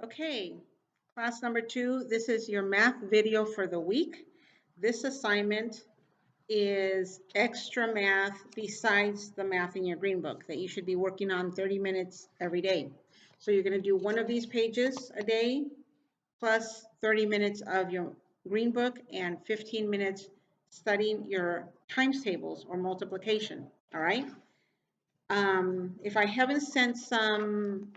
Okay, class number 2, this is your math video for the week. This assignment is extra math besides the math in your green book that you should be working on 30 minutes every day. So you're going to do one of these pages a day plus 30 minutes of your green book and 15 minutes studying your times tables or multiplication, all right? If I haven't sent some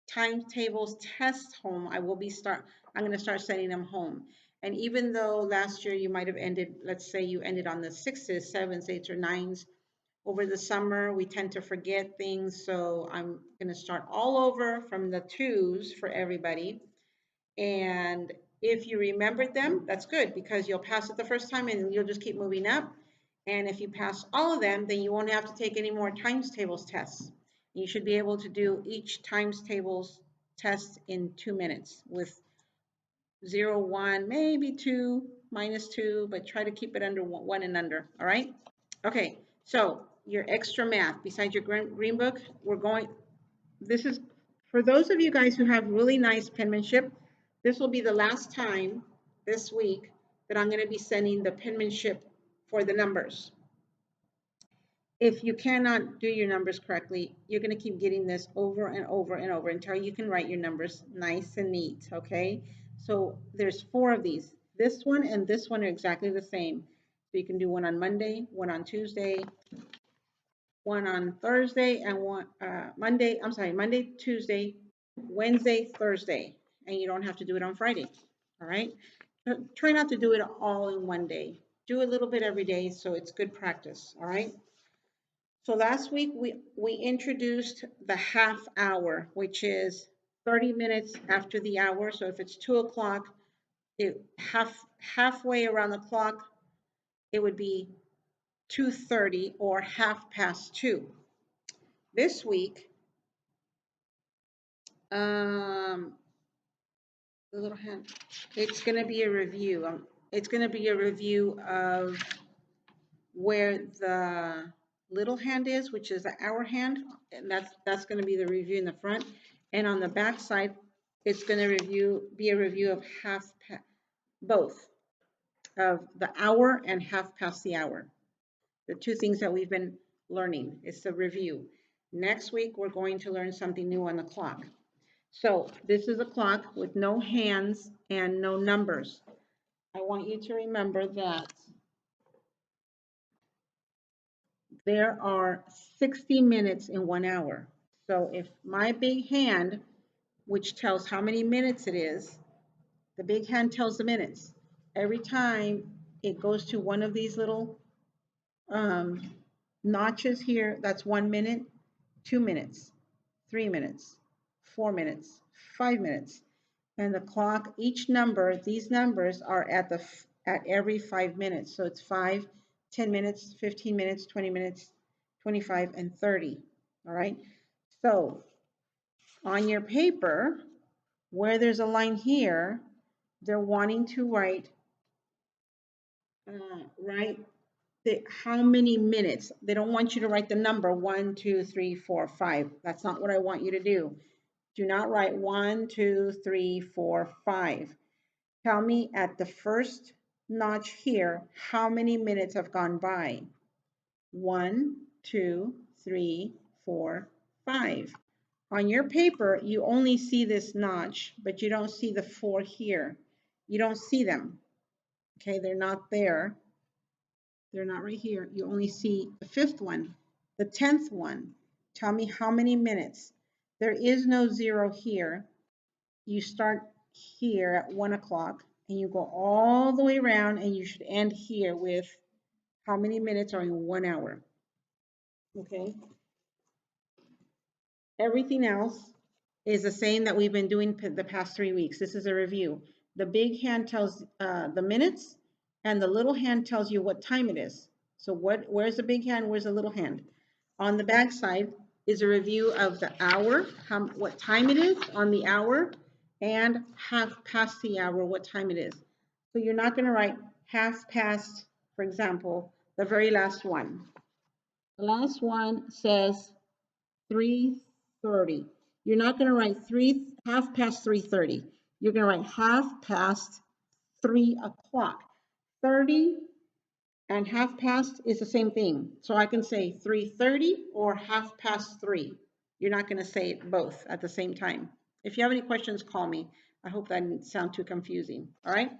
timetables tests home, I'm going to start sending them home. And even though last year you might have ended, let's say you ended on the 6s, 7s, 8s, or 9s, over the summer we tend to forget things. So I'm going to start all over from the 2s for everybody. And if you remembered them, that's good because you'll pass it the first time and you'll just keep moving up. And if you pass all of them, then you won't have to take any more times tables tests. You should be able to do each times tables test in 2 minutes with 0, 1, maybe 2, -2, but try to keep it under 1 and under, all right? Okay, so your extra math, besides your green book, this is, for those of you guys who have really nice penmanship, this will be the last time this week that I'm going to be sending the penmanship for the numbers. If you cannot do your numbers correctly, you're going to keep getting this over and over and over until you can write your numbers nice and neat, okay? So there's 4 of these. This one and this one are exactly the same. So you can do one on Monday, one on Tuesday, one on Thursday, and one Monday, Tuesday, Wednesday, Thursday, and you don't have to do it on Friday, all right? Try not to do it all in one day. Do a little bit every day so it's good practice, all right? So last week we introduced the half hour, which is 30 minutes after the hour. So if it's 2 o'clock, halfway around the clock, it would be 2:30 or 2:30. This week, the little hand, it's going to be a review. It's going to be a review of where the little hand is, which is the hour hand, and that's going to be the review in the front. And on the back side, it's going to be a review of both of the hour and half past the hour. The 2 things that we've been learning. It's a review. Next week, we're going to learn something new on the clock. So this is a clock with no hands and no numbers. I want you to remember that there are 60 minutes in 1 hour. So if my big hand, which tells how many minutes it is, the big hand tells the minutes. Every time it goes to one of these little notches here, that's 1 minute, 2 minutes, 3 minutes, 4 minutes, 5 minutes. And the clock, each number, these numbers are at every 5 minutes. So it's 5, 10 minutes, 15 minutes, 20 minutes, 25, and 30. All right. So on your paper, where there's a line here, they're wanting to write how many minutes. They don't want you to write the number 1, 2, 3, 4, 5. That's not what I want you to do. Do not write 1, 2, 3, 4, 5. Tell me at the first notch here, how many minutes have gone by? 1, 2, 3, 4, 5. On your paper, you only see this notch, but you don't see the 4 here. You don't see them. Okay, they're not there. They're not right here. You only see the 5th one, the 10th one. Tell me how many minutes. There is no 0 here. You start here at 1 o'clock and you go all the way around and you should end here with how many minutes are in 1 hour. Okay. Everything else is the same that we've been doing the past 3 weeks. This is a review. The big hand tells the minutes and the little hand tells you what time it is. So where's the big hand? Where's the little hand? On the back side is a review of the hour, what time it is on the hour, and half past the hour, what time it is. So you're not going to write half past, for example, the very last one. The last one says 3:30. You're not going to write half past 3:30. You're going to write half past 3 o'clock. 30 and half past is the same thing. So I can say 3:30 or half past 3. You're not going to say it both at the same time. If you have any questions, call me. I hope that didn't sound too confusing. All right.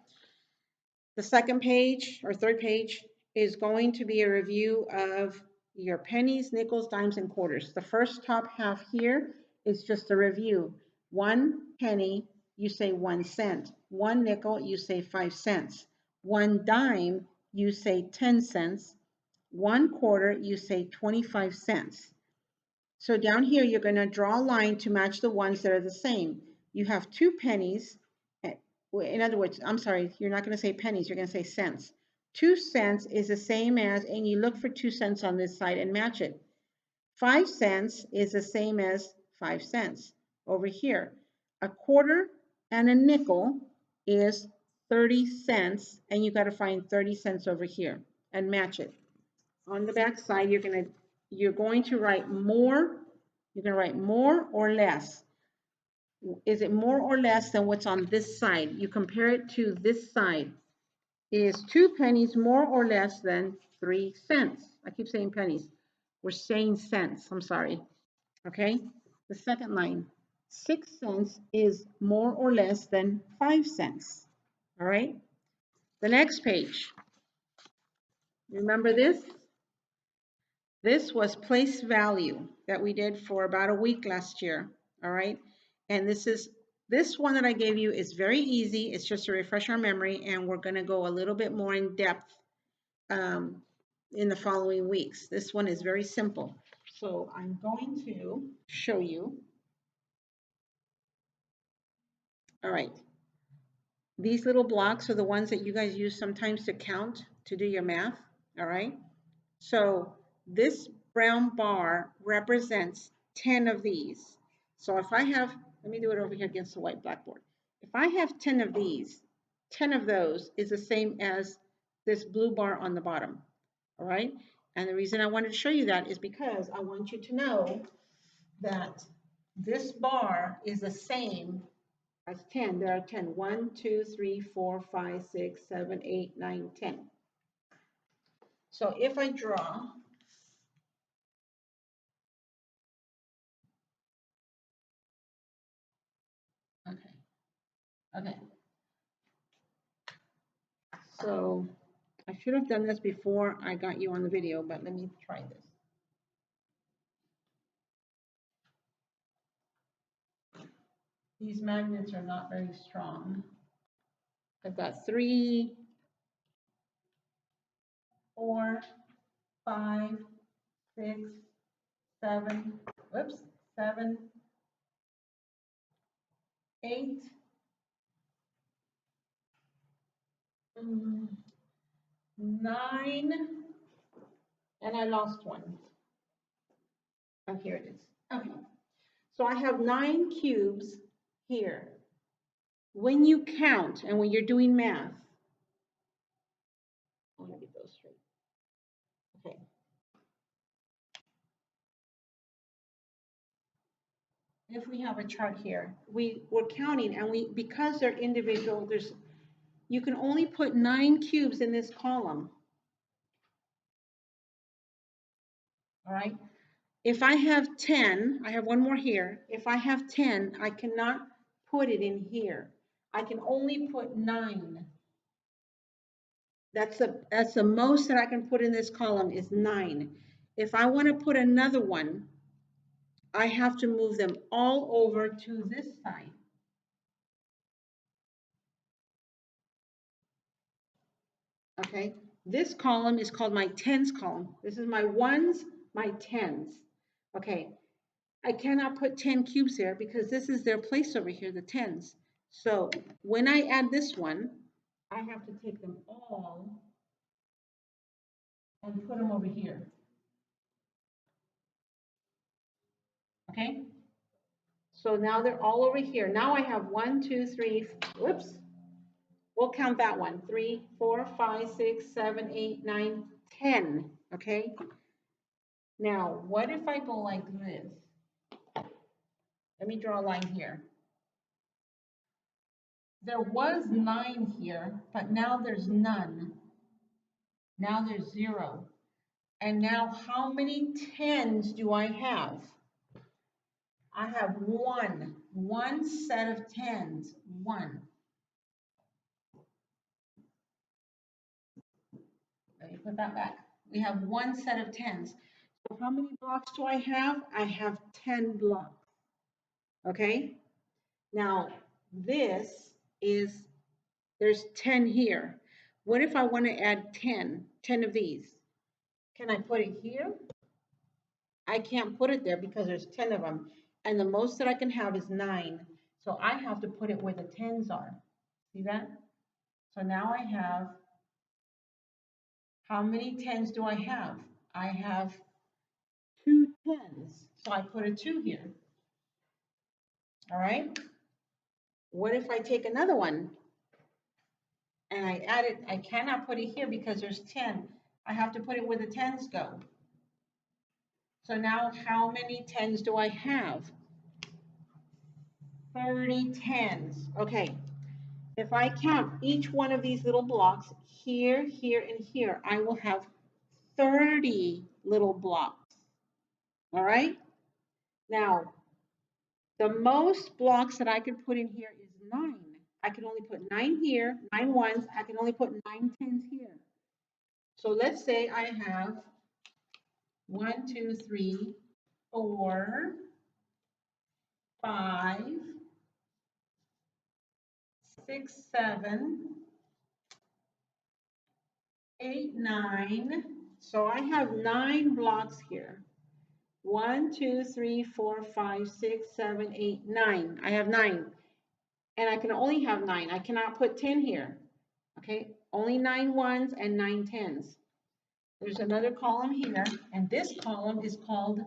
The second page or third page is going to be a review of your pennies, nickels, dimes, and quarters. The first top half here is just a review. 1 penny, you say 1 cent. 1 nickel, you say 5 cents. 1 dime, you say 10 cents. 1 quarter, you say 25 cents. So down here, you're going to draw a line to match the ones that are the same. You have 2 pennies. In other words, I'm sorry, you're not going to say pennies, you're going to say cents. 2 cents is the same as, and you look for 2 cents on this side and match it. 5 cents is the same as 5 cents over here. A quarter and a nickel is 30 cents, and you got to find 30 cents over here and match it. On the back side, you're going to write more. You're going to write more or less. Is it more or less than what's on this side? You compare it to this side. Is 2 pennies more or less than 3 cents? I keep saying pennies. We're saying cents. I'm sorry. Okay. The second line. 6 cents is more or less than 5 cents. All right. The next page. Remember this? This was place value that we did for about a week last year, all right? And this one that I gave you is very easy. It's just to refresh our memory, and we're gonna go a little bit more in depth in the following weeks. This one is very simple. So I'm going to show you. All right. These little blocks are the ones that you guys use sometimes to count, to do your math, all right? So this brown bar represents 10 of these. So if I have, let me do it over here against the white blackboard. If I have 10 of these, 10 of those is the same as this blue bar on the bottom, all right? And the reason I wanted to show you that is because I want you to know that this bar is the same as 10. There are 10. 1, 2, 3, 4, 5, 6, 7, 8, 9, 10. So if I draw Okay. So I should have done this before I got you on the video, but let me try this. These magnets are not very strong. I've got 3, 4, 5, 6, 7, whoops, 7, 8, 9, and I lost one. Oh, here it is. Okay. So I have 9 cubes here. When you count and when you're doing math, I want to get those straight. Okay. If we have a chart here, we're counting, and because they're individual, you can only put 9 cubes in this column. All right. If I have 10, I have one more here. If I have 10, I cannot put it in here. I can only put 9. That's the most that I can put in this column is 9. If I want to put another one, I have to move them all over to this side. Okay, this column is called my tens column. This is my ones, my tens. Okay, I cannot put 10 cubes here because this is their place over here, the tens. So when I add this one, I have to take them all and put them over here. Okay, so now they're all over here. Now I have 1, 2, 3, whoops. We'll count that one. 3, 4, 5, 6, 7, 8, 9, 10. Okay. Now, what if I go like this? Let me draw a line here. There was 9 here, but now there's none. Now there's 0. And now how many 10s do I have? I have one set of 10s, one. Let me put that back. We have one set of 10s. So how many blocks do I have? I have 10 blocks. Okay? Now, this is, there's 10 here. What if I want to add 10 of these? Can I put it here? I can't put it there because there's 10 of them. And the most that I can have is 9. So I have to put it where the 10s are. See that? So now I have, how many 10s do I have? I have 2 10s. So I put a 2 here. All right? What if I take another one and I add it? I cannot put it here because there's 10. I have to put it where the 10s go. So now how many 10s do I have? 30 10s. Okay. If I count each one of these little blocks here, here, and here, I will have 30 little blocks. All right? Now, the most blocks that I can put in here is 9. I can only put 9 here, 9 ones. I can only put 9 10s here. So let's say I have 1, 2, 3, 4, 5, 6, 7, 8, 9. So I have 9 blocks here. 1, 2, 3, 4, 5, 6, 7, 8, 9. I have 9. And I can only have 9. I cannot put 10 here. Okay, only 9 ones and 9 10s. There's another column here, and this column is called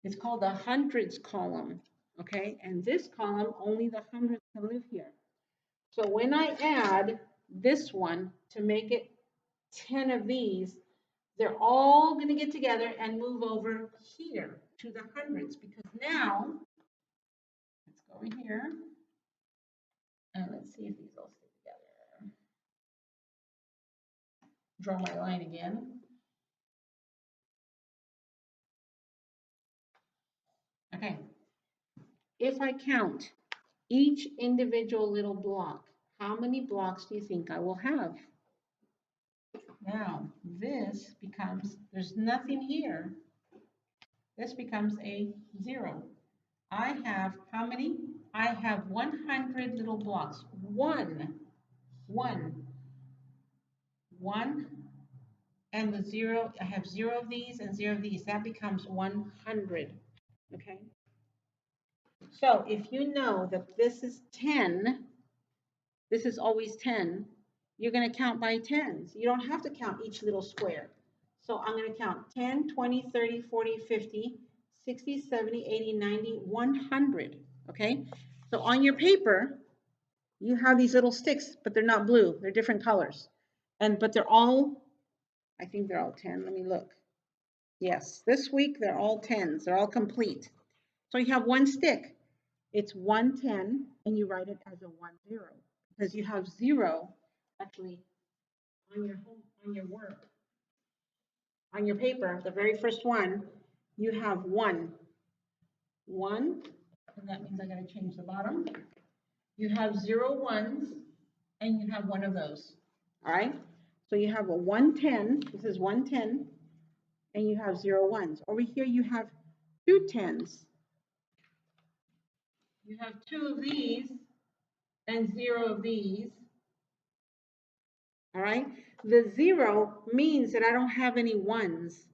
the hundreds column. Okay, and this column, only the hundreds can live here. So when I add this one to make it 10 of these, they're all going to get together and move over here to the hundreds, because now, let's go over here and let's see if these all stay together. Draw my line again. Okay, if I count each individual little block, how many blocks do you think I will have? Now, this becomes, there's nothing here. This becomes a 0. I have how many? I have 100 little blocks. One, and the 0, I have 0 of these and 0 of these. That becomes 100, okay? So if you know that this is 10, this is always 10, you're going to count by 10s. You don't have to count each little square. So I'm going to count 10, 20, 30, 40, 50, 60, 70, 80, 90, 100, okay? So on your paper, you have these little sticks, but they're not blue. They're different colors. But they're all, I think they're all 10. Let me look. Yes, this week they're all 10s. They're all complete. So you have one stick. It's 110, and you write it as a 10 because you have 0 actually on your work, on your paper. The very first one, you have 1, and that means I got to change the bottom. You have 0 ones, and you have one of those. All right. So you have a 110. This is 110, and you have 0 ones. Over here, you have 2 10s. You have 2 of these and 0 of these. All right. The 0 means that I don't have any ones.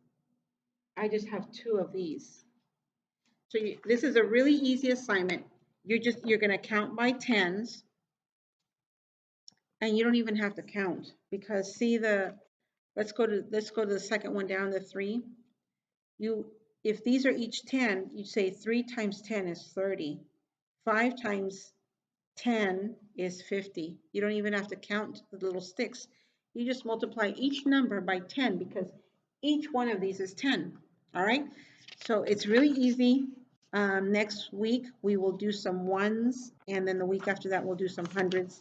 I just have 2 of these. So this is a really easy assignment. You're going to count by 10s, and you don't even have to count because see let's go to the second one down, the 3. If these are each 10, you say 3 times 10 is 30. 5 times 10 is 50. You don't even have to count the little sticks. You just multiply each number by 10 because each one of these is 10. All right. So it's really easy. Next week, we will do some ones, and then the week after that, we'll do some hundreds.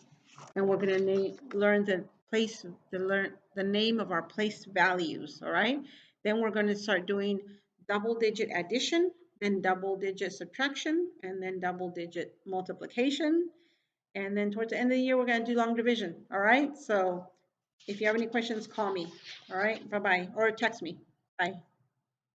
And we're going to learn the name of our place values, all right? Then we're going to start doing double digit addition, then double digit subtraction, and then double digit multiplication. And then towards the end of the year, we're going to do long division, all right? So if you have any questions, call me, all right? Bye-bye, or text me. Bye.